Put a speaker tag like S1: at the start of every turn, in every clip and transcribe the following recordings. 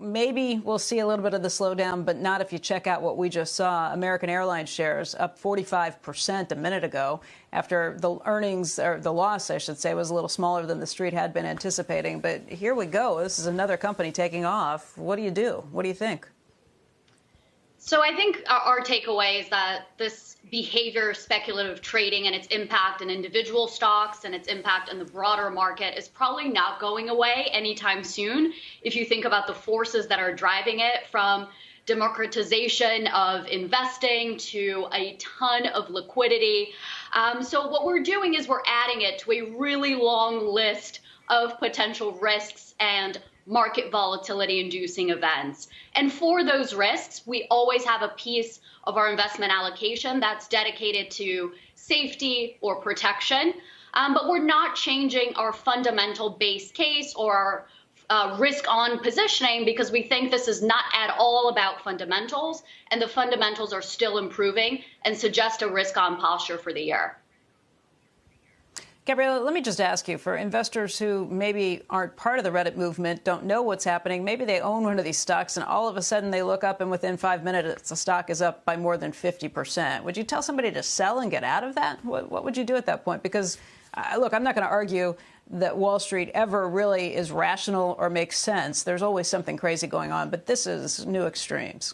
S1: maybe we'll see a little bit of the slowdown, but not if you check out what we just saw. American Airlines shares up 45% a minute ago after the earnings, or the loss, I should say, was a little smaller than the street had been anticipating. But here we go. This is another company taking off. What do you do? What do you think?
S2: So I think our takeaway is that this behavior, speculative trading, and its impact on individual stocks and its impact on the broader market is probably not going away anytime soon. If you think about the forces that are driving it, from democratization of investing to a ton of liquidity. So what we're doing is we're adding it to a really long list of potential risks and market volatility inducing events. And for those risks, we always have a piece of our investment allocation that's dedicated to safety or protection. But we're not changing our fundamental base case or risk on positioning, because we think this is not at all about fundamentals, and the fundamentals are still improving and suggest a risk on posture for the year.
S1: Gabriela, let me just ask you, for investors who maybe aren't part of the Reddit movement, don't know what's happening, maybe they own one of these stocks and all of a sudden they look up and within 5 minutes the stock is up by more than 50%. Would you tell somebody to sell and get out of that? What would you do at that point? Because, look, I'm not going to argue that Wall Street ever really is rational or makes sense. There's always something crazy going on, but this is new extremes.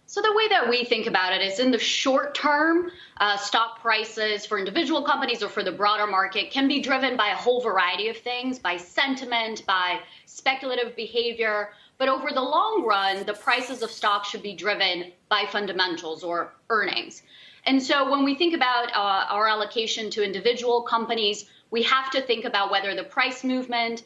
S2: So the way that we think about it is, in the short term, stock prices for individual companies or for the broader market can be driven by a whole variety of things, by sentiment, by speculative behavior. But over the long run, the prices of stocks should be driven by fundamentals or earnings. And so when we think about our allocation to individual companies, we have to think about whether the price movement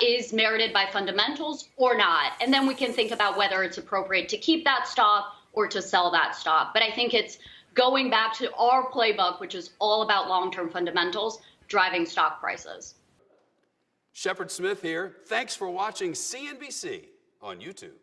S2: is merited by fundamentals or not. And then we can think about whether it's appropriate to keep that stock or to sell that stock. But I think it's going back to our playbook, which is all about long-term fundamentals driving stock prices.
S3: Shepard Smith here. Thanks for watching CNBC on YouTube.